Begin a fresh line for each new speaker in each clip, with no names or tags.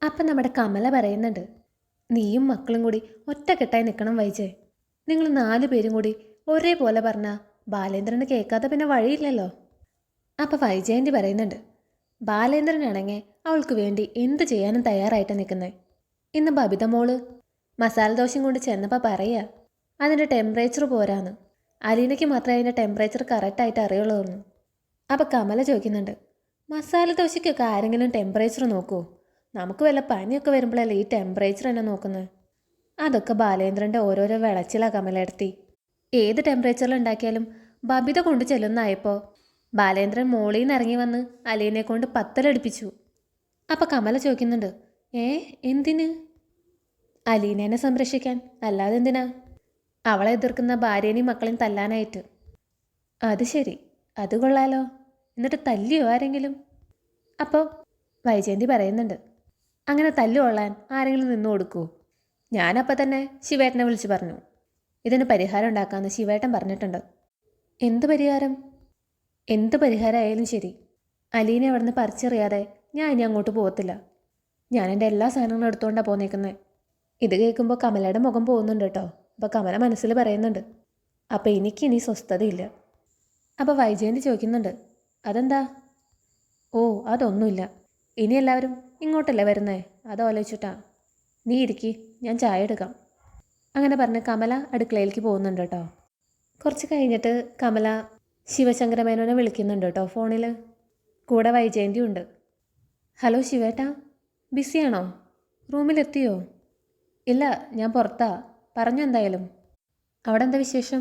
അപ്പം നമ്മുടെ കമല പറയുന്നുണ്ട്, നീയും മക്കളും കൂടി ഒറ്റക്കെട്ടായി നിൽക്കണം വൈജേ. നിങ്ങൾ 4 പേരും കൂടി ഒരേപോലെ പറഞ്ഞാൽ ബാലേന്ദ്രന് കേൾക്കാതെ പിന്നെ വഴിയില്ലല്ലോ. അപ്പം വൈജയന്തി പറയുന്നുണ്ട്, ബാലേന്ദ്രനാണെങ്കിൽ അവൾക്ക് വേണ്ടി എന്ത് ചെയ്യാനും തയ്യാറായിട്ട് നിൽക്കുന്നത്. ഇന്ന് ബബിത മോള് മസാല ദോശയും കൊണ്ട് ചെന്നപ്പോൾ പറയുക അതിൻ്റെ ടെമ്പറേച്ചർ പോരാന്ന്. അലീനയ്ക്ക് മാത്രമേ അതിൻ്റെ ടെമ്പറേച്ചർ കറക്റ്റായിട്ട് അറിയുള്ളൂ എന്ന്. അപ്പം കമല ചോദിക്കുന്നുണ്ട്, മസാല ദോശയ്ക്കൊക്കെ ആരെങ്കിലും ടെമ്പറേച്ചർ നോക്കുമോ? നമുക്ക് വല്ല പനിയൊക്കെ വരുമ്പോഴല്ലേ ഈ ടെമ്പറേച്ചർ തന്നെ നോക്കുന്നത്. അതൊക്കെ ബാലേന്ദ്രൻ്റെ ഓരോരോ വിളച്ചിലാണ് കമലെടുത്തി. ഏത് ടെമ്പറേച്ചറിൽ ഉണ്ടാക്കിയാലും ബബിത കൊണ്ട് ചെല്ലുന്നായപ്പോൾ ബാലേന്ദ്രൻ മോളിൽ നിന്ന് ഇറങ്ങി വന്ന് അലീനെ കൊണ്ട് പത്തലടിപ്പിച്ചു. അപ്പം കമല ചോദിക്കുന്നുണ്ട്, എന്തിന്? അലീനേനെ സംരക്ഷിക്കാൻ, അല്ലാതെ എന്തിനാ? അവളെ എതിർക്കുന്ന ഭാര്യേനെയും മക്കളെയും തല്ലാനായിട്ട്. അത് ശരി, അത് കൊള്ളാലോ. എന്നിട്ട് തല്ലിയോ ആരെങ്കിലും? അപ്പോൾ വൈജയന്തി പറയുന്നുണ്ട്, അങ്ങനെ തല്ലുകൊള്ളാൻ ആരെങ്കിലും നിന്നു കൊടുക്കുമോ? ഞാനപ്പോൾ തന്നെ ശിവേട്ടനെ വിളിച്ച് പറഞ്ഞു, ഇതിന് പരിഹാരം ഉണ്ടാക്കാമെന്ന് ശിവേട്ടൻ പറഞ്ഞിട്ടുണ്ട്. എന്ത് പരിഹാരം? എന്ത് പരിഹാരമായാലും ശരി, അലീനെ അവിടെ നിന്ന് പറിച്ചെറിയാതെ ഞാൻ ഇനി അങ്ങോട്ട് പോകത്തില്ല. ഞാൻ എൻ്റെ എല്ലാ സാധനങ്ങളും എടുത്തുകൊണ്ടാണ് പോന്നേക്കുന്നത്. ഇത് കേൾക്കുമ്പോൾ കമലയുടെ മുഖം പോകുന്നുണ്ട് കേട്ടോ. അപ്പോൾ കമല മനസ്സിൽ പറയുന്നുണ്ട്, അപ്പോൾ എനിക്കിനി സ്വസ്ഥതയില്ല. അപ്പോൾ വൈജയന്തി ചോദിക്കുന്നുണ്ട്, അതെന്താ? ഓ അതൊന്നുമില്ല, ഇനി എല്ലാവരും ഇങ്ങോട്ടല്ലേ വരുന്നേ, അത് ആലോചിച്ചിട്ടാ. നീ ഇരിക്കി, ഞാൻ ചായ എടുക്കാം. അങ്ങനെ പറഞ്ഞ് കമല അടുക്കളയിലേക്ക് പോകുന്നുണ്ട് കേട്ടോ. കുറച്ച് കഴിഞ്ഞിട്ട് കമല ശിവശങ്കരമേനോനെ വിളിക്കുന്നുണ്ട് കേട്ടോ ഫോണിൽ. കൂടെ വൈജയന്തി ഉണ്ട്. ഹലോ ശിവേട്ടാ, ബിസിയാണോ? റൂമിലെത്തിയോ? ഇല്ല, ഞാൻ പുറത്താ. പറഞ്ഞു എന്തായാലും. അവിടെ എന്താ വിശേഷം?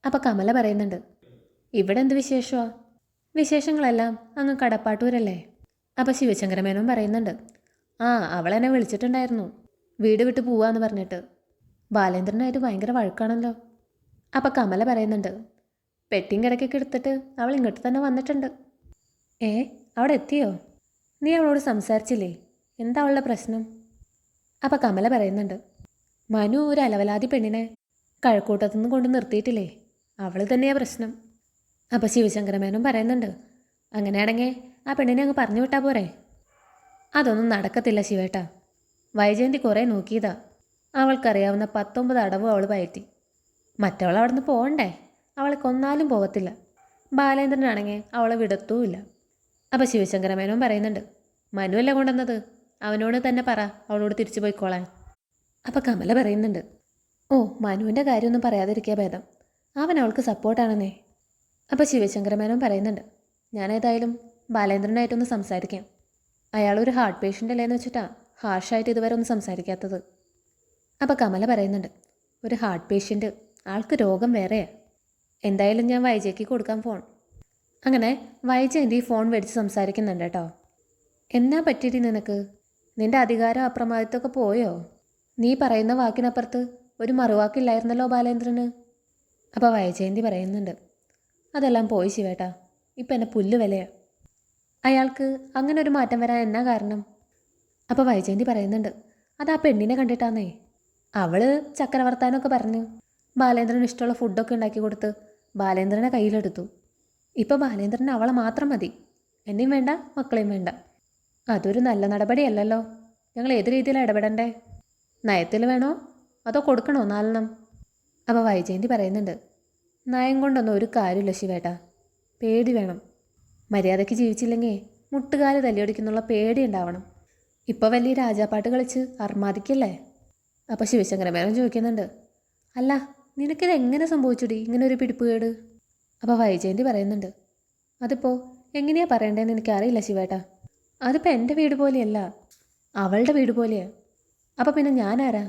അപ്പോൾ കമല പറയുന്നുണ്ട്, ഇവിടെ എന്ത് വിശേഷമാ? വിശേഷങ്ങളെല്ലാം അങ്ങ് കടപ്പാട്ടൂരല്ലേ. അപ്പോൾ ശിവശങ്കരമേനോൻ പറയുന്നുണ്ട്, ആ അവളെന്നെ വിളിച്ചിട്ടുണ്ടായിരുന്നു, വീട് വിട്ട് പോവാന്ന് പറഞ്ഞിട്ട്. ബാലേന്ദ്രനായിട്ട് ഭയങ്കര വഴക്കാണല്ലോ. അപ്പോൾ കമല പറയുന്നുണ്ട്, പെട്ടിയും കിടക്കൊക്കെ എടുത്തിട്ട് അവൾ ഇങ്ങോട്ട് തന്നെ വന്നിട്ടുണ്ട്. അവിടെ എത്തിയോ? നീ അവളോട് സംസാരിച്ചില്ലേ? എന്താ അവളുടെ പ്രശ്നം? അപ്പോൾ കമല പറയുന്നുണ്ട്, മനു ഒരു അലവലാതി പെണ്ണിനെ കഴക്കൂട്ടത്തുനിന്ന് കൊണ്ട് നിർത്തിയിട്ടില്ലേ, അവൾ തന്നെയാ പ്രശ്നം. അപ്പോൾ ശിവശങ്കരമേനോൻ പറയുന്നുണ്ട്, അങ്ങനെയാണെങ്കിൽ ആ പെണ്ണിനെ അങ്ങ് പറഞ്ഞു വിട്ടാൽ പോരെ? അതൊന്നും നടക്കത്തില്ല ശിവേട്ടാ. വൈജയന്തി കുറേ നോക്കിയതാ, അവൾക്കറിയാവുന്ന 19 അടവും അവൾ പയറ്റി. മറ്റവൾ അവിടെ നിന്ന് പോകണ്ടേ? അവളെ കൊന്നാലും പോകത്തില്ല. ബാലേന്ദ്രനാണെങ്കിൽ അവളെ വിടത്തുമില്ല. അപ്പോൾ ശിവശങ്കരമേനോൻ പറയുന്നുണ്ട്, മനുവല്ല കൊണ്ടുവന്നത്, അവനോട് തന്നെ പറ അവളോട് തിരിച്ചു പോയിക്കോളാൻ. അപ്പോൾ കമല പറയുന്നുണ്ട്, ഓ മനുവിൻ്റെ കാര്യമൊന്നും പറയാതിരിക്കുക ഭേദം, അവൻ അവൾക്ക് സപ്പോർട്ടാണെന്നേ. അപ്പോൾ ശിവശങ്കരമേനോൻ പറയുന്നുണ്ട്, ഞാനേതായാലും ബാലേന്ദ്രനായിട്ടൊന്ന് സംസാരിക്കാം. അയാളൊരു ഹാർട്ട് പേഷ്യൻ്റ് അല്ലേന്ന് വെച്ചിട്ടാ ഹാർഷായിട്ട് ഇതുവരെ ഒന്നും സംസാരിക്കാത്തത്. അപ്പോൾ കമല പറയുന്നുണ്ട്, ഒരു ഹാർട്ട് പേഷ്യൻ്റ്, ആൾക്ക് രോഗം വേറെയാ. എന്തായാലും ഞാൻ വൈജയ്ക്ക് കൊടുക്കാം ഫോൺ. അങ്ങനെ വൈജയന്തി ഫോൺ മേടിച്ച് സംസാരിക്കുന്നുണ്ട് കേട്ടോ. എന്നാ പറ്റിയിട്ട് നിനക്ക്? നിൻ്റെ അധികാരം അപ്രമാദിത്വമൊക്കെ പോയോ? നീ പറയുന്ന വാക്കിനപ്പുറത്ത് ഒരു മറുവാക്കില്ലായിരുന്നല്ലോ ബാലേന്ദ്രന്. അപ്പോൾ വൈജയന്തി പറയുന്നുണ്ട്, അതെല്ലാം പോയി ശിവേട്ടാ, ഇപ്പം എന്നെ പുല്ല് വിലയാ. അയാൾക്ക് അങ്ങനെ ഒരു മാറ്റം വരാൻ എന്നാ കാരണം? അപ്പോൾ വൈജയന്തി പറയുന്നുണ്ട്, അത് ആ പെണ്ണിനെ കണ്ടിട്ടാന്നേ. അവൾ ചക്രവർത്താനൊക്കെ പറഞ്ഞു ബാലേന്ദ്രന് ഇഷ്ടമുള്ള ഫുഡൊക്കെ ഉണ്ടാക്കി കൊടുത്ത് ബാലേന്ദ്രനെ കയ്യിലെടുത്തു. ഇപ്പോൾ ബാലേന്ദ്രന് അവളെ മാത്രം മതി, എന്നെയും വേണ്ട മക്കളെയും വേണ്ട. അതൊരു നല്ല നടപടിയല്ലല്ലോ. ഞങ്ങൾ ഏത് രീതിയിലാണ് ഇടപെടണ്ടേ? നയത്തിൽ വേണോ അതോ കൊടുക്കണോ 4 അപ്പോൾ വൈജയന്തി പറയുന്നുണ്ട്, നയം കൊണ്ടൊന്നും ഒരു കാര്യമില്ല ശിവേട്ടാ, പേടി വേണം. മര്യാദയ്ക്ക് ജീവിച്ചില്ലെങ്കിൽ മുട്ടുകാല് തല്ലിയൊടിക്കുന്നുള്ള പേടി ഉണ്ടാവണം. ഇപ്പോൾ വലിയ രാജാപ്പാട്ട് കളിച്ച് അർമാദിക്കല്ലേ. അപ്പോൾ ശിവശങ്കരമേനോൻ ചോദിക്കുന്നുണ്ട്, അല്ല നിനക്കിത് എങ്ങനെ സംഭവിച്ചുടി ഇങ്ങനെ ഒരു പിടിപ്പുകേട്? അപ്പോൾ വൈജയന്തി പറയുന്നുണ്ട്, അതിപ്പോൾ എങ്ങനെയാ പറയണ്ടേന്ന് എനിക്കറിയില്ല ശിവേട്ടാ. അതിപ്പോൾ എൻ്റെ വീട് പോലെയല്ല, അവളുടെ വീട് പോലെയാണ്. അപ്പോൾ പിന്നെ ഞാനാരാ?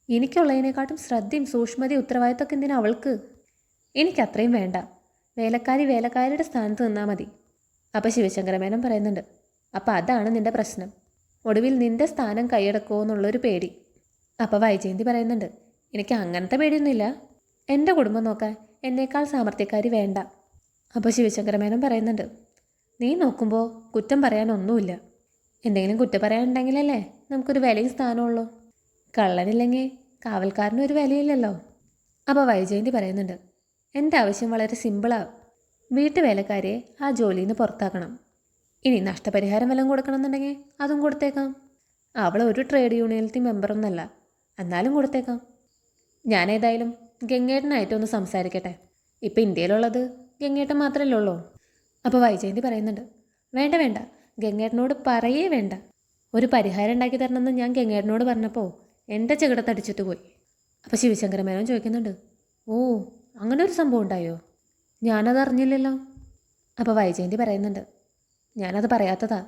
എനിക്കുള്ളതിനെക്കാട്ടും ശ്രദ്ധയും സൂക്ഷ്മതയും ഉത്തരവാദിത്തമൊക്കെ എന്തിനാ അവൾക്ക്? എനിക്കത്രയും വേണ്ട. വേലക്കാരി വേലക്കാരിയുടെ സ്ഥാനത്ത് നിന്നാൽ മതി. അപ്പോൾ ശിവശങ്കരമേനോൻ പറയുന്നുണ്ട്, അപ്പോൾ അതാണ് നിൻ്റെ പ്രശ്നം, ഒടുവിൽ നിൻ്റെ സ്ഥാനം കൈയടക്കുമോ എന്നുള്ളൊരു പേടി. അപ്പോൾ വൈജയന്തി പറയുന്നുണ്ട്, എനിക്ക് അങ്ങനത്തെ പേടിയൊന്നുമില്ല, എൻ്റെ കുടുംബം നോക്കാൻ എന്നേക്കാൾ സാമർത്ഥ്യക്കാരി വേണ്ട. അപ്പോൾ ശിവശങ്കരമേനോൻ പറയുന്നുണ്ട്, നീ നോക്കുമ്പോൾ കുറ്റം പറയാനൊന്നുമില്ല. എന്തെങ്കിലും കുറ്റം പറയാനുണ്ടെങ്കിലല്ലേ നമുക്കൊരു വിലയും സ്ഥാനമുള്ളൂ. കള്ളനില്ലെങ്കിൽ കാവൽക്കാരനും ഒരു വിലയില്ലല്ലോ. അപ്പോൾ വൈജയന്തി പറയുന്നുണ്ട്, എൻ്റെ ആവശ്യം വളരെ സിമ്പിളാണ്. വീട്ടുവേലക്കാരിയെ ആ ജോലിയിൽ നിന്ന് പുറത്താക്കണം. ഇനി നഷ്ടപരിഹാരം വല്ലതും കൊടുക്കണമെന്നുണ്ടെങ്കിൽ അതും കൊടുത്തേക്കാം. അവൾ ഒരു ട്രേഡ് യൂണിയനിലത്തെ മെമ്പറൊന്നുമല്ല. എന്നാലും കൊടുത്തേക്കാം. ഞാനേതായാലും ഗംഗേട്ടനായിട്ടൊന്ന് സംസാരിക്കട്ടെ. ഇപ്പം ഇന്ത്യയിലുള്ളത് ഗംഗേട്ടൻ മാത്രമല്ലേ ഉള്ളൂ. അപ്പോൾ വൈജയന്തി പറയുന്നുണ്ട്, വേണ്ട വേണ്ട, ഗംഗേട്ടനോട് പറയേ വേണ്ട. ഒരു പരിഹാരം ഉണ്ടാക്കി തരണമെന്ന് ഞാൻ ഗംഗേട്ടനോട് പറഞ്ഞപ്പോൾ എൻ്റെ ചെകിടത്തടിച്ചിട്ട് പോയി. അപ്പോൾ ശിവശങ്കര മേനോൻ ചോദിക്കുന്നുണ്ട്, ഓ അങ്ങനെ ഒരു സംഭവം ഉണ്ടായോ? ഞാനത് അറിഞ്ഞില്ലല്ലോ. അപ്പോൾ വൈജയന്തി പറയുന്നുണ്ട്, ഞാനത് പറയാത്തതാ.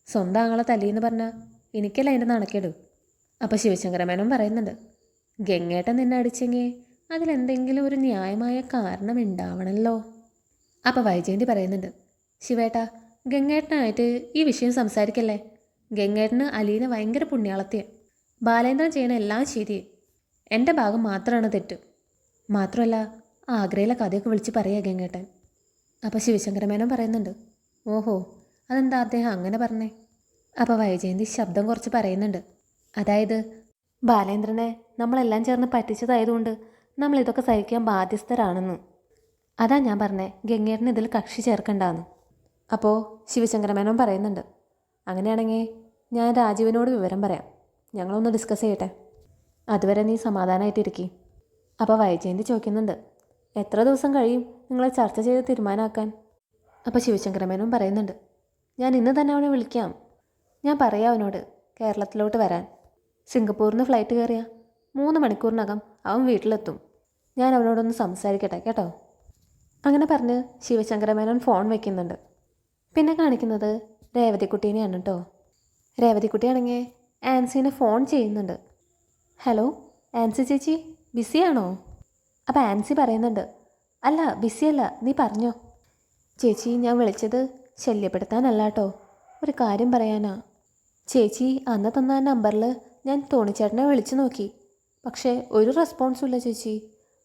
സ്വന്തം ആങ്ങളെ തല്ലിയെന്ന് പറഞ്ഞാൽ എനിക്കല്ല അതിൻ്റെ നാണക്കേട്. അപ്പോൾ ശിവശങ്കര മേനോൻ പറയുന്നുണ്ട്, ഗംഗേട്ടൻ നിന്നെ അടിച്ചെങ്കിൽ അതിലെന്തെങ്കിലും ഒരു ന്യായമായ കാരണം ഉണ്ടാവണമല്ലോ. അപ്പോൾ വൈജയന്തി പറയുന്നുണ്ട്, ശിവേട്ടാ, ഗംഗേട്ടനായിട്ട് ഈ വിഷയം സംസാരിക്കല്ലേ. ഗംഗേട്ടന് അലീനെ ഭയങ്കര പുണ്യാളത്തിയാണ്. ബാലേന്ദ്രൻ ചെയ്യണ എല്ലാം ശരി, എൻ്റെ ഭാഗം മാത്രമാണ് തെറ്റ്. മാത്രമല്ല ആഗ്രയിലെ കഥയൊക്കെ വിളിച്ച് പറയുക ഗംഗേട്ടൻ. അപ്പോൾ ശിവശങ്കരമേനോൻ പറയുന്നുണ്ട്, ഓഹോ അതെന്താ അദ്ദേഹം അങ്ങനെ പറഞ്ഞേ? അപ്പോൾ വൈജയന്തി ശബ്ദം കുറച്ച് പറയുന്നുണ്ട്, അതായത് ബാലേന്ദ്രനെ നമ്മളെല്ലാം ചേർന്ന് പറ്റിച്ചതായതുകൊണ്ട് നമ്മളിതൊക്കെ സഹിക്കാൻ ബാധ്യസ്ഥരാണെന്ന്. അതാ ഞാൻ പറഞ്ഞേ ഗംഗേട്ടന് ഇതിൽ കക്ഷി ചേർക്കണ്ടാന്ന്. അപ്പോൾ ശിവശങ്കരമേനോൻ പറയുന്നുണ്ട്, അങ്ങനെയാണെങ്കിൽ ഞാൻ രാജീവിനോട് വിവരം പറയാം, ഞങ്ങളൊന്ന് ഡിസ്കസ് ചെയ്യട്ടെ. അതുവരെ നീ സമാധാനമായിട്ടിരിക്കും. അപ്പോൾ വൈജയന്തി ചോദിക്കുന്നുണ്ട്, എത്ര ദിവസം കഴിയും നിങ്ങൾ ചർച്ച ചെയ്ത് തീരുമാനമാക്കാൻ? അപ്പോൾ ശിവശങ്കരമേനോൻ പറയുന്നുണ്ട്, ഞാൻ ഇന്ന് തന്നെ അവനെ വിളിക്കാം. ഞാൻ പറയാം അവനോട് കേരളത്തിലോട്ട് വരാൻ. സിംഗപ്പൂരിൽ നിന്ന് ഫ്ലൈറ്റ് കയറിയാൽ 3 മണിക്കൂറിനകം അവൻ വീട്ടിലെത്തും. ഞാൻ അവനോടൊന്ന് സംസാരിക്കട്ടെ കേട്ടോ. അങ്ങനെ പറഞ്ഞ് ശിവശങ്കരമേനോൻ ഫോൺ വയ്ക്കുന്നുണ്ട്. പിന്നെ കാണിക്കുന്നത് രേവതിക്കുട്ടീനെയാണ് കേട്ടോ. രേവതിക്കുട്ടിയാണെങ്കിൽ ആൻസീനെ ഫോൺ ചെയ്യുന്നുണ്ട്. ഹലോ ആൻസി ചേച്ചി, ബിസിയാണോ? അപ്പോൾ ആൻസി പറയുന്നുണ്ട്, അല്ല ബിസിയല്ല, നീ പറഞ്ഞോ. ചേച്ചി ഞാൻ വിളിച്ചത് ശല്യപ്പെടുത്താനല്ല കേട്ടോ, ഒരു കാര്യം പറയാനാ. ചേച്ചി അന്ന് തന്ന ആ നമ്പറിൽ ഞാൻ തോണിച്ചേട്ടനെ വിളിച്ചു നോക്കി, പക്ഷേ ഒരു റെസ്പോൺസും ഇല്ല ചേച്ചി.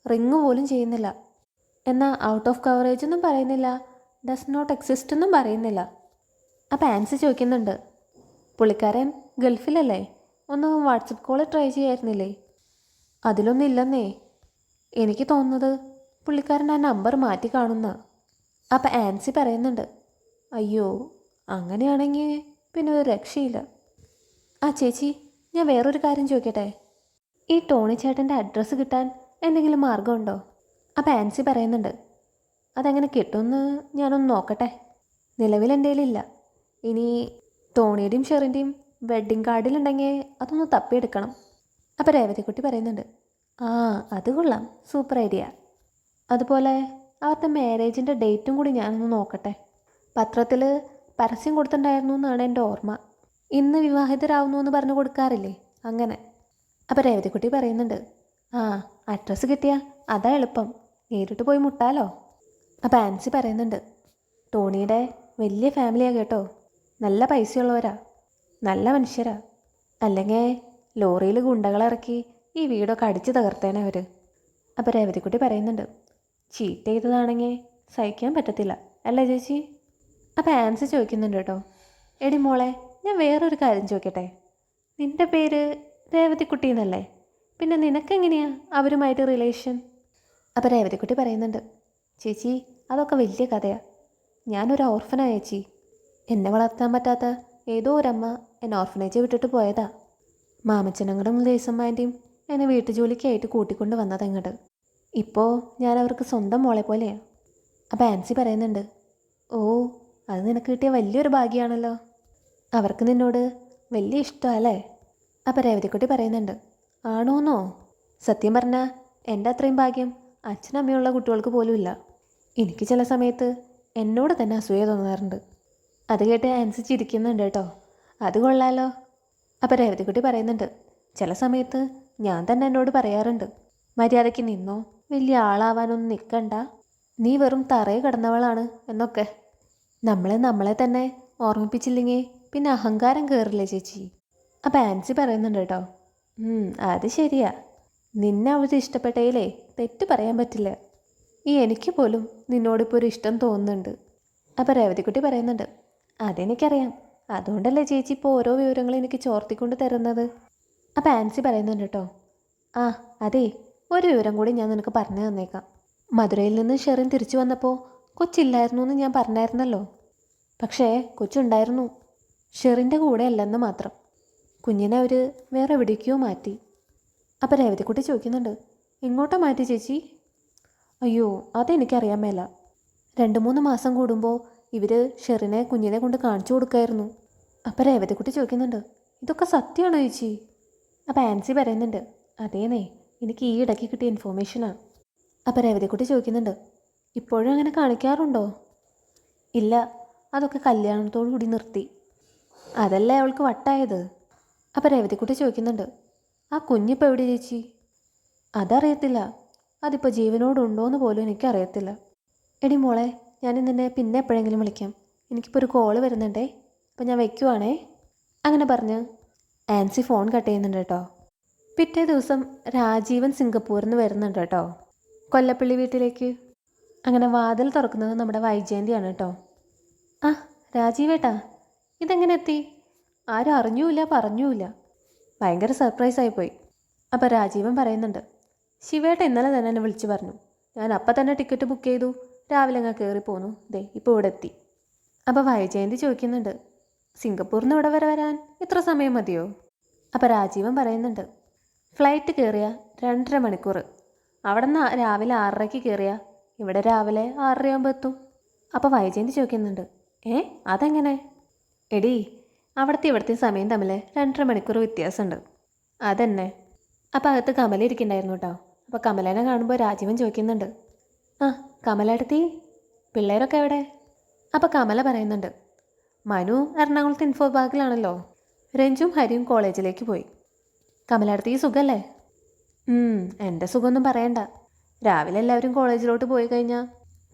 റിങ് പോലും ചെയ്യുന്നില്ല. എന്നാൽ ഔട്ട് ഓഫ് കവറേജ് ഒന്നും പറയുന്നില്ല, ഡസ് നോട്ട് എക്സിസ്റ്റ് എന്നും പറയുന്നില്ല. അപ്പോൾ ആൻസി ചോദിക്കുന്നുണ്ട്, പുള്ളിക്കാരൻ ഗൾഫിലല്ലേ, ഒന്ന് വാട്സപ്പ് കോൾ ട്രൈ ചെയ്യായിരുന്നില്ലേ? അതിലൊന്നും ഇല്ലെന്നേ. എനിക്ക് തോന്നുന്നത് പുള്ളിക്കാരൻ ആ നമ്പർ മാറ്റി കാണുന്ന. അപ്പം ആൻസി പറയുന്നുണ്ട്, അയ്യോ അങ്ങനെയാണെങ്കിൽ പിന്നെ ഒരു രക്ഷയില്ല. ആ ചേച്ചി ഞാൻ വേറൊരു കാര്യം ചോദിക്കട്ടെ, ഈ ടോണി ചേട്ടൻ്റെ അഡ്രസ്സ് കിട്ടാൻ എന്തെങ്കിലും മാർഗമുണ്ടോ? അപ്പം ആൻസി പറയുന്നുണ്ട്, അതെങ്ങനെ കിട്ടുമെന്ന് ഞാനൊന്ന് നോക്കട്ടെ. നിലവിൽ എൻ്റെ കയ്യിലില്ല. ഇനി ടോണിയുടെയും ഷെറിൻ്റെയും വെഡ്ഡിങ് കാർഡിലുണ്ടെങ്കിൽ അതൊന്ന് തപ്പിയെടുക്കണം. അപ്പോൾ രേവതിക്കുട്ടി പറയുന്നുണ്ട്, ആ അത് കൊള്ളാം, സൂപ്പർ ഐഡിയ. അതുപോലെ അവരുടെ മാരേജിൻ്റെ ഡേറ്റും കൂടി ഞാനൊന്ന് നോക്കട്ടെ. പത്രത്തിൽ പരസ്യം കൊടുത്തിട്ടുണ്ടായിരുന്നു എന്നാണ് എൻ്റെ ഓർമ്മ. ഇന്ന് വിവാഹിതരാവുന്നു എന്ന് പറഞ്ഞു കൊടുക്കാറില്ലേ, അങ്ങനെ. അപ്പോൾ രേവതിക്കുട്ടി പറയുന്നുണ്ട്, ആ അഡ്രസ്സ് കിട്ടിയാൽ അതാ എളുപ്പം, നേരിട്ട് പോയി മുട്ടാലോ. അപ്പോൾ ആൻസി പറയുന്നുണ്ട്, ടോണിയുടെ വലിയ ഫാമിലിയാണ് കേട്ടോ, നല്ല പൈസയുള്ളവരാ, നല്ല മനുഷ്യരാ. അല്ലെങ്കിൽ ലോറിയിൽ ഗുണ്ടകളിറക്കി ഈ വീടൊക്കെ അടിച്ച് തകർത്തേനെ അവർ. അപ്പോൾ രേവതിക്കുട്ടി പറയുന്നുണ്ട്, ചീറ്റ് ചെയ്തതാണെങ്കിൽ സഹിക്കാൻ പറ്റത്തില്ല അല്ലേ ചേച്ചി? അപ്പോൾ ആൻസി ചോദിക്കുന്നുണ്ട് കേട്ടോ, എടി മോളെ ഞാൻ വേറൊരു കാര്യം ചോദിക്കട്ടെ, നിൻ്റെ പേര് രേവതിക്കുട്ടി എന്നല്ലേ, പിന്നെ നിനക്കെങ്ങനെയാ അവരുമായിട്ട് റിലേഷൻ? അപ്പോൾ രേവതിക്കുട്ടി പറയുന്നുണ്ട്, ചേച്ചി അതൊക്കെ വലിയ കഥയാണ്. ഞാനൊരു ഓർഫനാണ് ചേച്ചി. എന്നെ വളർത്താൻ പറ്റാത്ത ഏതോ ഒരമ്മ എന്നെ ഓർഫനേജ് വിട്ടിട്ട് പോയതാ. മാമച്ചനങ്ങളും ദേശമ്മേൻ്റെയും എന്നെ വീട്ടുജോലിക്കായിട്ട് കൂട്ടിക്കൊണ്ട് വന്നതെങ്ങോട്ട്. ഇപ്പോൾ ഞാൻ അവർക്ക് സ്വന്തം മോളെ പോലെയാണ്. അപ്പോൾ ആൻസി പറയുന്നുണ്ട്, ഓ അത് നിനക്ക് കിട്ടിയ വലിയൊരു ഭാഗ്യമാണല്ലോ, അവർക്ക് നിന്നോട് വലിയ ഇഷ്ടമല്ലേ? അപ്പോൾ രേവതിക്കുട്ടി പറയുന്നുണ്ട്, ആണോന്നോ? സത്യം പറഞ്ഞാൽ എൻ്റെ അത്രയും ഭാഗ്യം അച്ഛനമ്മയുള്ള കുട്ടികൾക്ക് പോലും ഇല്ല. എനിക്ക് ചില സമയത്ത് എന്നോട് തന്നെ അസൂയ തോന്നാറുണ്ട്. അത് കേട്ട് ആൻസി ചിരിക്കുന്നുണ്ട് കേട്ടോ, അത് കൊള്ളാലോ. അപ്പോൾ രേവതിക്കുട്ടി പറയുന്നുണ്ട്, ചില സമയത്ത് ഞാൻ തന്നെ എന്നോട് പറയാറുണ്ട്, മര്യാദയ്ക്ക് നിന്നോ, വലിയ ആളാവാനൊന്നും നിൽക്കണ്ട, നീ വെറും തറയെ കിടന്നവളാണ് എന്നൊക്കെ. നമ്മളെ തന്നെ ഓർമ്മിപ്പിച്ചില്ലെങ്കിൽ പിന്നെ അഹങ്കാരം കയറില്ലേ ചേച്ചി? അപ്പോൾ ആൻസി പറയുന്നുണ്ട് കേട്ടോ, അത് ശരിയാ, നിന്നെ അവൾക്ക് ഇഷ്ടപ്പെട്ടതിലേ തെറ്റ് പറയാൻ പറ്റില്ല. എനിക്ക് പോലും നിന്നോടിപ്പോൾ ഒരു ഇഷ്ടം തോന്നുന്നുണ്ട്. അപ്പോൾ രേവതിക്കുട്ടി പറയുന്നുണ്ട്, അതെനിക്കറിയാം, അതുകൊണ്ടല്ലേ ചേച്ചി ഇപ്പോൾ ഓരോ വിവരങ്ങളും എനിക്ക് ചോർത്തിക്കൊണ്ട് തരുന്നത്. അപ്പോൾ ആൻസി പറയുന്നുണ്ട് കേട്ടോ, ആ അതെ, ഒരു വിവരം കൂടി ഞാൻ നിനക്ക് പറഞ്ഞു തന്നേക്കാം. മധുരയിൽ നിന്ന് ഷെറിൻ തിരിച്ചു വന്നപ്പോൾ കൊച്ചില്ലായിരുന്നു എന്ന് ഞാൻ പറഞ്ഞായിരുന്നല്ലോ. പക്ഷേ കൊച്ചുണ്ടായിരുന്നു, ഷെറിൻ്റെ കൂടെ അല്ലെന്ന് മാത്രം. കുഞ്ഞിനെ അവർ വേറെ എവിടേക്കോ മാറ്റി. അപ്പം രേവതിക്കുട്ടി ചോദിക്കുന്നുണ്ട്, എങ്ങോട്ടാ മാറ്റി ചേച്ചി? അയ്യോ അതെനിക്കറിയാൻ മേല. 2-3 മാസം കൂടുമ്പോൾ ഇവർ ഷെറിനെ കുഞ്ഞിനെ കൊണ്ട് കാണിച്ചു കൊടുക്കായിരുന്നു. അപ്പം രേവതിക്കുട്ടി ചോദിക്കുന്നുണ്ട്, ഇതൊക്കെ സത്യമാണോ ചേച്ചി? അപ്പം ആൻസി പറയുന്നുണ്ട്, അതേന്നേ, എനിക്ക് ഈ ഇടയ്ക്ക് കിട്ടിയ ഇൻഫോർമേഷനാണ്. അപ്പം രേവതിക്കുട്ടി ചോദിക്കുന്നുണ്ട്, ഇപ്പോഴും അങ്ങനെ കാണിക്കാറുണ്ടോ? ഇല്ല, അതൊക്കെ കല്യാണത്തോടു കൂടി നിർത്തി. അതല്ലേ അവൾക്ക് വട്ടായത്. അപ്പം രേവതിക്കുട്ടി ചോദിക്കുന്നുണ്ട്, ആ കുഞ്ഞിപ്പോൾ എവിടെ ചേച്ചി? അതറിയത്തില്ല, അതിപ്പോൾ ജീവനോടുണ്ടോയെന്ന് പോലും എനിക്കറിയത്തില്ല. എടി മോളെ, ഞാൻ നിന്നെ പിന്നെ എപ്പോഴെങ്കിലും വിളിക്കാം, എനിക്കിപ്പോൾ ഒരു കോള് വരുന്നുണ്ടേ, അപ്പോൾ ഞാൻ വയ്ക്കുവാണേ. അങ്ങനെ പറഞ്ഞ് ആൻസി ഫോൺ കട്ട് ചെയ്യുന്നുണ്ട് കേട്ടോ. പിറ്റേ ദിവസം രാജീവൻ സിംഗപ്പൂരിൽ നിന്ന് വരുന്നുണ്ട് കേട്ടോ കൊല്ലപ്പള്ളി വീട്ടിലേക്ക്. അങ്ങനെ വാതിൽ തുറക്കുന്നത് നമ്മുടെ വൈജയന്തിയാണ് കേട്ടോ. ആ രാജീവേട്ടാ, ഇതെങ്ങനെ എത്തി? ആരും അറിഞ്ഞൂല്ല പറഞ്ഞൂല്ല, ഭയങ്കര സർപ്രൈസായിപ്പോയി. അപ്പോൾ രാജീവൻ പറയുന്നുണ്ട്, ശിവേട്ട ഇന്നലെ തന്നെ എന്നെ വിളിച്ച് പറഞ്ഞു, ഞാൻ അപ്പം തന്നെ ടിക്കറ്റ് ബുക്ക് ചെയ്തു, രാവിലെ അങ്ങ് കയറി പോന്നു, ദേ ഇപ്പോൾ ഇവിടെ എത്തി. അപ്പോൾ വൈജയന്തി ചോദിക്കുന്നുണ്ട്, സിംഗപ്പൂരിൽ നിന്ന് ഇവിടെ വരെ വരാൻ ഇത്ര സമയം മതിയോ? അപ്പോൾ രാജീവൻ പറയുന്നുണ്ട്, ഫ്ലൈറ്റ് കയറിയ 2.5 മണിക്കൂർ, അവിടെ നിന്ന് രാവിലെ 6:30 കയറിയ ഇവിടെ രാവിലെ 6:30 എത്തും. അപ്പോൾ വൈജയന്തി ചോദിക്കുന്നുണ്ട്, അതെങ്ങനെ? എടി, അവിടുത്തെ ഇവിടുത്തെ സമയം തമ്മിൽ 2.5 മണിക്കൂർ വ്യത്യാസമുണ്ട്, അതെന്നെ. അപ്പോൾ അകത്ത് കമല ഇരിക്കണ്ടായിരുന്നു കേട്ടോ. അപ്പോൾ കമലേനെ കാണുമ്പോൾ രാജീവൻ ചോദിക്കുന്നുണ്ട്, ആ കമലേടത്തി, പിള്ളേരൊക്കെ എവിടെ? അപ്പോൾ കമല പറയുന്നുണ്ട്, മനു എറണാകുളത്ത് ഇൻഫോ പാർക്കിലാണല്ലോ, രഞ്ജും ഹരിയും കോളേജിലേക്ക് പോയി. കമലേടത്തി സുഖമല്ലേ? എൻ്റെ സുഖമൊന്നും പറയണ്ട, രാവിലെ എല്ലാവരും കോളേജിലോട്ട് പോയി കഴിഞ്ഞാൽ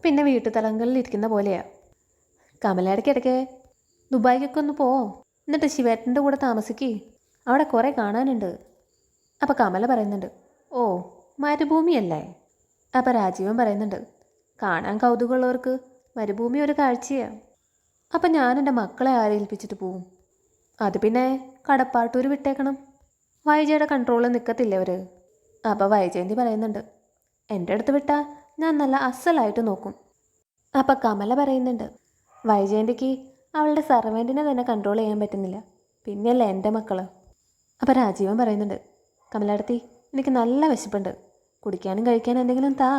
പിന്നെ വീട്ടുതലങ്ങളിൽ ഇരിക്കുന്ന പോലെയാണ്. കമലയിടയ്ക്കിടയ്ക്ക് ദുബായിക്കൊക്കെ ഒന്ന് പോവോ, എന്നിട്ട് ശിവേട്ടൻ്റെ കൂടെ താമസിക്കേ, അവിടെ കുറേ കാണാനുണ്ട്. അപ്പോൾ കമല പറയുന്നുണ്ട്, ഓ മരുഭൂമിയല്ലേ? അപ്പോൾ രാജീവൻ പറയുന്നുണ്ട്, കാണാൻ കൗതുകമുള്ളവർക്ക് മരുഭൂമി ഒരു കാഴ്ചയാണ്. അപ്പം ഞാൻ എൻ്റെ മക്കളെ ആരെ ഏൽപ്പിച്ചിട്ട് പോവും? അത് പിന്നെ കടപ്പാട്ടൂർ വിട്ടേക്കണം, വൈജയുടെ കൺട്രോളിൽ നിൽക്കത്തില്ലേ അവർ? അപ്പോൾ വൈജയന്തി പറയുന്നുണ്ട്, എൻ്റെ അടുത്ത് വിട്ടാൽ ഞാൻ നല്ല അസലായിട്ട് നോക്കും. അപ്പം കമല പറയുന്നുണ്ട്, വൈജയന്തിക്ക് അവളുടെ സർവൻറ്റിനെ തന്നെ കൺട്രോൾ ചെയ്യാൻ പറ്റുന്നില്ല, പിന്നെയല്ലേ എൻ്റെ മക്കൾ. അപ്പോൾ രാജീവൻ പറയുന്നുണ്ട്, കമലടത്തി, എനിക്ക് നല്ല വിശപ്പുണ്ട്, കുടിക്കാനും കഴിക്കാനും എന്തെങ്കിലും താ.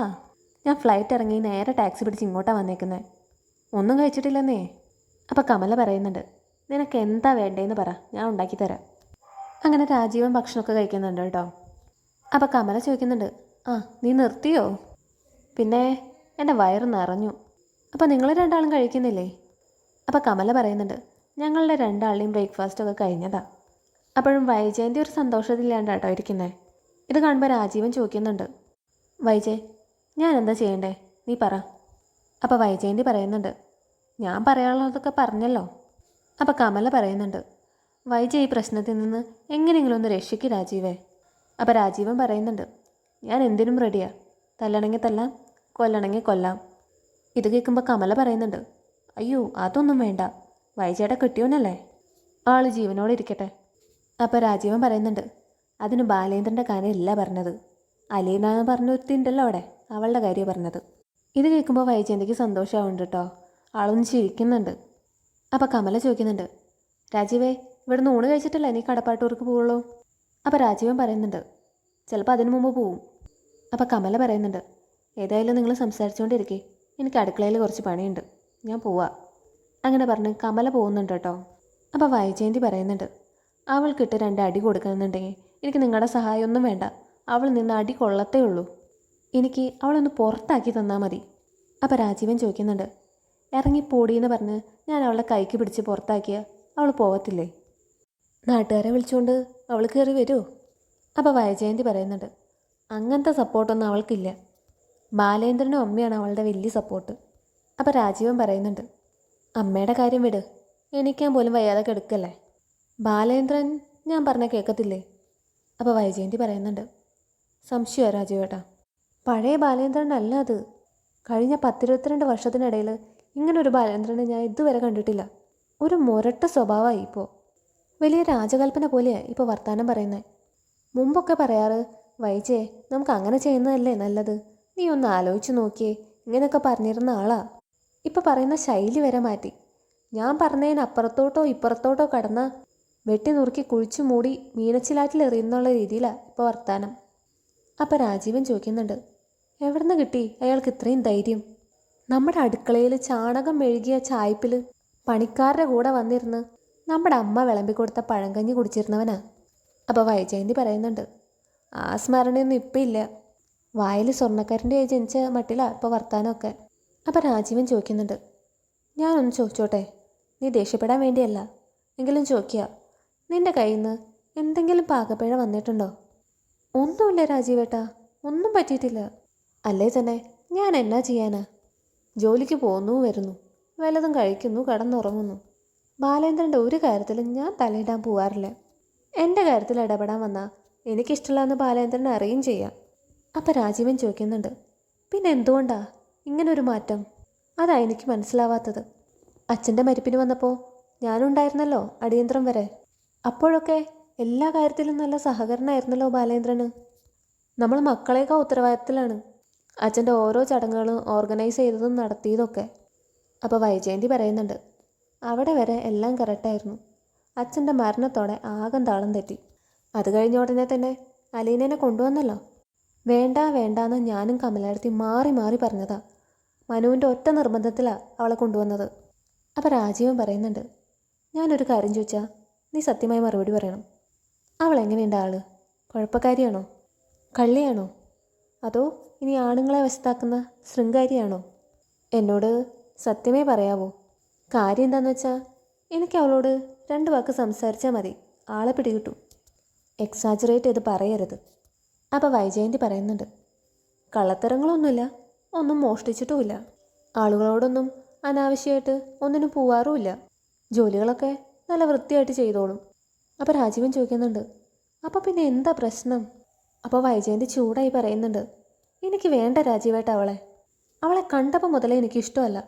ഞാൻ ഫ്ലൈറ്റ് ഇറങ്ങി നേരെ ടാക്സി പിടിച്ച് ഇങ്ങോട്ടാണ് വന്നേക്കുന്നത്, ഒന്നും കഴിച്ചിട്ടില്ലെന്നേ. അപ്പോൾ കമല പറയുന്നുണ്ട്, നിനക്ക് എന്താ വേണ്ടതെന്ന് പറ, ഞാൻ ഉണ്ടാക്കി തരാം. അങ്ങനെ രാജീവൻ ഭക്ഷണമൊക്കെ കഴിക്കുന്നുണ്ട് കേട്ടോ. അപ്പോൾ കമല ചോദിക്കുന്നുണ്ട്, ആ നീ നിർത്തിയോ? പിന്നെ എൻ്റെ വയറ് നിറഞ്ഞു. അപ്പോൾ നിങ്ങൾ 2 ആളും കഴിക്കുന്നില്ലേ? അപ്പോൾ കമല പറയുന്നുണ്ട്, ഞങ്ങളുടെ 2 ആളുടെയും ബ്രേക്ക്ഫാസ്റ്റൊക്കെ കഴിഞ്ഞതാ. അപ്പോഴും വൈജയന്തി ഒരു സന്തോഷത്തില്ലാണ്ട് കേട്ടോ ഇരിക്കുന്നത്. ഇത് കാണുമ്പോൾ രാജീവൻ ചോദിക്കുന്നുണ്ട്, വൈജയ്, ഞാൻ എന്താ ചെയ്യണ്ടേ, നീ പറ. അപ്പോൾ വൈജയന്തി പറയുന്നുണ്ട്, ഞാൻ പറയാനുള്ളതൊക്കെ പറഞ്ഞല്ലോ. അപ്പോൾ കമല പറയുന്നുണ്ട്, വൈജയ് ഈ പ്രശ്നത്തിൽ നിന്ന് എങ്ങനെയെങ്കിലും ഒന്ന് രക്ഷിക്ക് രാജീവേ. അപ്പോൾ രാജീവൻ പറയുന്നുണ്ട്, ഞാൻ എന്തിനും റെഡിയാണ്, തല്ലണമെങ്കിൽ തല്ലാം, കൊല്ലണമെങ്കിൽ കൊല്ലാം. ഇത് കേൾക്കുമ്പോൾ കമല പറയുന്നുണ്ട്, അയ്യോ അതൊന്നും വേണ്ട, വൈജയുടെ കെട്ടിയോനല്ലേ, ആൾ ജീവനോടെ ഇരിക്കട്ടെ. അപ്പോൾ രാജീവൻ പറയുന്നുണ്ട്, അതിന് ബാലേന്ദ്രൻ്റെ കാര്യമല്ല പറഞ്ഞത്, അലീന പറഞ്ഞൊരുത്തിണ്ടല്ലോ അവിടെ, അവളുടെ കാര്യം പറഞ്ഞത്. ഇത് കേൾക്കുമ്പോൾ വൈജയന്തിക്ക് സന്തോഷമാവുന്നുണ്ട് കേട്ടോ, ആളൊന്ന് ചിരിക്കുന്നുണ്ട്. അപ്പോൾ കമല ചോദിക്കുന്നുണ്ട്, രാജീവേ, ഇവിടുന്ന് ഊണ് കഴിച്ചിട്ടല്ലേ നീ കടപ്പാട്ടൂർക്ക് പോവുള്ളൂ? അപ്പോൾ രാജീവൻ പറയുന്നുണ്ട്, ചിലപ്പോൾ അതിനു മുമ്പ് പോവും. അപ്പോൾ കമല പറയുന്നുണ്ട്, ഏതായാലും നിങ്ങൾ സംസാരിച്ചുകൊണ്ടിരിക്കേ, എനിക്ക് അടുക്കളയിൽ കുറച്ച് പണിയുണ്ട്, ഞാൻ പോവാ. അങ്ങനെ പറഞ്ഞ് കമല പോകുന്നുണ്ട് കേട്ടോ. അപ്പോൾ വൈജയന്തി പറയുന്നുണ്ട്, അവൾക്കിട്ട് 2 അടി കൊടുക്കുന്നുണ്ടെങ്കിൽ എനിക്ക് നിങ്ങളുടെ സഹായമൊന്നും വേണ്ട, അവൾ നിന്ന് അടി കൊള്ളത്തേ ഉള്ളൂ, എനിക്ക് അവളൊന്ന് പുറത്താക്കി തന്നാൽ മതി. അപ്പോൾ രാജീവൻ ചോദിക്കുന്നുണ്ട്, ഇറങ്ങിപ്പോടിയെന്ന് പറഞ്ഞ് ഞാൻ അവളെ കൈക്ക് പിടിച്ച് പുറത്താക്കിയാൽ അവൾ പോകത്തില്ലേ? നാട്ടുകാരെ വിളിച്ചുകൊണ്ട് അവൾ കയറി വരുമോ? അപ്പോൾ വൈജയന്തി പറയുന്നുണ്ട്, അങ്ങനത്തെ സപ്പോർട്ടൊന്നും അവൾക്കില്ല, ബാലേന്ദ്രനും അമ്മയാണ് അവളുടെ വലിയ സപ്പോർട്ട്. അപ്പോൾ രാജീവൻ പറയുന്നുണ്ട്, അമ്മയുടെ കാര്യം വിട്, എണീക്കാൻ പോലും വയ്യാതെ കിടക്കല്ലേ, ബാലേന്ദ്രൻ ഞാൻ പറഞ്ഞാൽ കേൾക്കത്തില്ലേ? അപ്പോൾ വൈജയന്തി പറയുന്നുണ്ട്, സംശയമാണ് രാജീവേട്ടാ, പഴയ ബാലേന്ദ്രനല്ല അത്, കഴിഞ്ഞ 10-22 വർഷത്തിനിടയിൽ ഇങ്ങനൊരു ബാലേന്ദ്രനെ ഞാൻ ഇതുവരെ കണ്ടിട്ടില്ല, ഒരു മുരട്ട സ്വഭാവമായി. ഇപ്പോൾ വലിയ രാജകൽപ്പന പോലെയാണ് ഇപ്പോൾ വർത്തമാനം പറയുന്നത്. മുമ്പൊക്കെ പറയാറ്, വൈജയെ നമുക്ക് അങ്ങനെ ചെയ്യുന്നതല്ലേ നല്ലത്, നീ ഒന്ന് ആലോചിച്ച് നോക്കിയേ, ഇങ്ങനെയൊക്കെ പറഞ്ഞിരുന്ന ആളാ. ഇപ്പോൾ പറയുന്ന ശൈലി വരെ മാറ്റി, ഞാൻ പറഞ്ഞതിന് അപ്പുറത്തോട്ടോ ഇപ്പുറത്തോട്ടോ കടന്നാൽ വെട്ടി നുറുക്കി കുഴിച്ചു മൂടി മീനച്ചിലാറ്റിൽ എറിയുന്നുള്ള രീതിയിലാണ് ഇപ്പോൾ വർത്താനം. അപ്പം രാജീവൻ ചോദിക്കുന്നുണ്ട്, എവിടുന്ന് കിട്ടി അയാൾക്ക് ഇത്രയും ധൈര്യം? നമ്മുടെ അടുക്കളയിൽ ചാണകം മെഴുകിയ ചായ്പിൽ പണിക്കാരുടെ കൂടെ വന്നിരുന്ന് നമ്മുടെ അമ്മ വിളമ്പിക്കൊടുത്ത പഴങ്കഞ്ഞി കുടിച്ചിരുന്നവനാ. അപ്പോൾ വൈജയന്തി പറയുന്നുണ്ട്, ആ സ്മരണയൊന്നും ഇപ്പം ഇല്ല. വായിൽ സ്വർണ്ണക്കാരൻ്റെ ജനിച്ച മട്ടിലാണ് ഇപ്പോൾ വർത്താനമൊക്കെ. അപ്പോൾ രാജീവൻ ചോദിക്കുന്നുണ്ട്, ഞാനൊന്ന് ചോദിച്ചോട്ടെ? നീ ദേഷ്യപ്പെടാൻ വേണ്ടിയല്ല, എങ്കിലും ചോദിക്കുക, നിൻ്റെ കയ്യിൽ നിന്ന് എന്തെങ്കിലും പാകപ്പിഴ വന്നിട്ടുണ്ടോ? ഒന്നുമില്ല രാജീവേട്ടാ, ഒന്നും പറ്റിയിട്ടില്ല. അല്ലേ തന്നെ ഞാൻ എന്നാ ചെയ്യാനാ? ജോലിക്ക് പോകുന്നു വരുന്നു, വല്ലതും കഴിക്കുന്നു, കടന്നുറങ്ങുന്നു. ബാലേന്ദ്രൻ്റെ ഒരു കാര്യത്തിലും ഞാൻ തലയിടാൻ പോവാറില്ല. എൻ്റെ കാര്യത്തിൽ ഇടപെടാൻ വന്നാൽ എനിക്കിഷ്ടമില്ലാന്ന് ബാലേന്ദ്രൻ അറിയുകയും ചെയ്യാം. അപ്പം രാജീവൻ ചോദിക്കുന്നുണ്ട്, പിന്നെ എന്തുകൊണ്ടാ ഇങ്ങനൊരു മാറ്റം? അതാ എനിക്ക് മനസ്സിലാവാത്തത്. അച്ഛൻ്റെ മരിപ്പിന് വന്നപ്പോൾ ഞാനുണ്ടായിരുന്നല്ലോ അടിയന്തരം വരെ. അപ്പോഴൊക്കെ എല്ലാ കാര്യത്തിലും നല്ല സഹകരണമായിരുന്നല്ലോ ബാലേന്ദ്രന്. നമ്മൾ മക്കളേക്കാൾ ഉത്തരവാദിത്തത്തിലാണ് അച്ഛൻ്റെ ഓരോ ചടങ്ങുകളും ഓർഗനൈസ് ചെയ്തതും നടത്തിയതൊക്കെ. അപ്പോൾ വൈജയന്തി പറയുന്നുണ്ട്, അവിടെ വരെ എല്ലാം കറക്റ്റായിരുന്നു. അച്ഛൻ്റെ മരണത്തോടെ ആകം താളം തെറ്റി. അത് കഴിഞ്ഞ ഉടനെ തന്നെ അലീനേനെ കൊണ്ടുവന്നല്ലോ. വേണ്ട വേണ്ടാന്ന് ഞാനും കമലേടത്തി മാറി മാറി പറഞ്ഞതാ. മനുവിൻ്റെ ഒറ്റ നിർബന്ധത്തിലാണ് അവളെ കൊണ്ടുവന്നത്. അപ്പോൾ രാജീവൻ പറയുന്നുണ്ട്, ഞാനൊരു കാര്യം ചോദിച്ചാൽ നീ സത്യമായി മറുപടി പറയണം. അവൾ എങ്ങനെയുണ്ട് ആള്? കുഴപ്പക്കാരിയാണോ? കള്ളിയാണോ? അതോ ഇനി ആണുങ്ങളെ വശത്താക്കുന്ന ശൃംഗാരിയാണോ? എന്നോട് സത്യമേ പറയാവോ? കാര്യം എന്താണെന്ന് വെച്ചാൽ എനിക്ക് അവളോട് 2 വാക്ക് സംസാരിച്ചാൽ മതി, ആളെ പിടികിട്ടും. എക്സാജറേറ്റ് ചെയ്ത് പറയരുത്. അപ്പോൾ വൈജയന്തി പറയുന്നുണ്ട്, കള്ളത്തരങ്ങളൊന്നുമില്ല, ഒന്നും മോഷ്ടിച്ചിട്ടുമില്ല, ആളുകളോടൊന്നും അനാവശ്യമായിട്ട് ഒന്നിനും പോവാറുമില്ല, ജോലികളൊക്കെ നല്ല വൃത്തിയായിട്ട് ചെയ്തോളും. അപ്പോൾ രാജീവൻ ചോദിക്കുന്നുണ്ട്, അപ്പോൾ പിന്നെ എന്താ പ്രശ്നം? അപ്പോൾ വൈജയന്തി ചൂടായി പറയുന്നുണ്ട്, എനിക്ക് വേണ്ട രാജീവേട്ട അവളെ കണ്ടപ്പോൾ മുതലേ എനിക്കിഷ്ടമല്ല.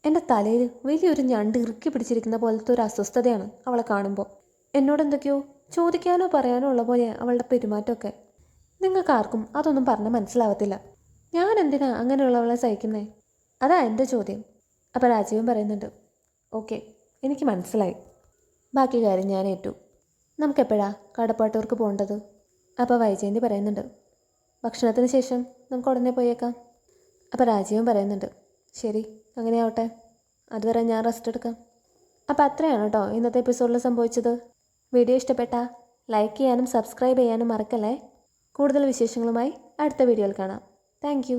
എൻ്റെ തലയിൽ വലിയൊരു ഞണ്ട് ഇറുക്കി പിടിച്ചിരിക്കുന്ന പോലത്തെ ഒരു അസ്വസ്ഥതയാണ് അവളെ കാണുമ്പോൾ. എന്നോടെന്തൊക്കെയോ ചോദിക്കാനോ പറയാനോ ഉള്ള പോലെയാണ് അവളുടെ പെരുമാറ്റമൊക്കെ. നിങ്ങൾക്ക് ആർക്കും അതൊന്നും പറഞ്ഞാൽ മനസ്സിലാവത്തില്ല. ഞാൻ എന്തിനാ അങ്ങനെയുള്ളവളെ സഹിക്കുന്നേ? അതാ എൻ്റെ ചോദ്യം. അപ്പോൾ രാജീവൻ പറയുന്നുണ്ട്, ഓക്കെ, എനിക്ക് മനസ്സിലായി. ബാക്കി കാര്യം ഞാൻ ഏറ്റു. നമുക്കെപ്പോഴാണ് കടപ്പാട്ടൂർക്ക് പോകേണ്ടത്? അപ്പോൾ വൈജയന്തി പറയുന്നുണ്ട്, ഭക്ഷണത്തിന് ശേഷം നമുക്ക് ഉടനെ പോയേക്കാം. അപ്പോൾ രാജീവൻ പറയുന്നുണ്ട്, ശരി, അങ്ങനെയാവട്ടെ, അതുവരെ ഞാൻ റെസ്റ്റ് എടുക്കാം. അപ്പോൾ അത്രയാണ് കേട്ടോ ഇന്നത്തെ എപ്പിസോഡിൽ സംഭവിച്ചത്. വീഡിയോ ഇഷ്ടപ്പെട്ടാൽ ലൈക്ക് ചെയ്യാനും സബ്സ്ക്രൈബ് ചെയ്യാനും മറക്കല്ലേ. കൂടുതൽ വിശേഷങ്ങളുമായി അടുത്ത വീഡിയോയിൽ കാണാം. താങ്ക്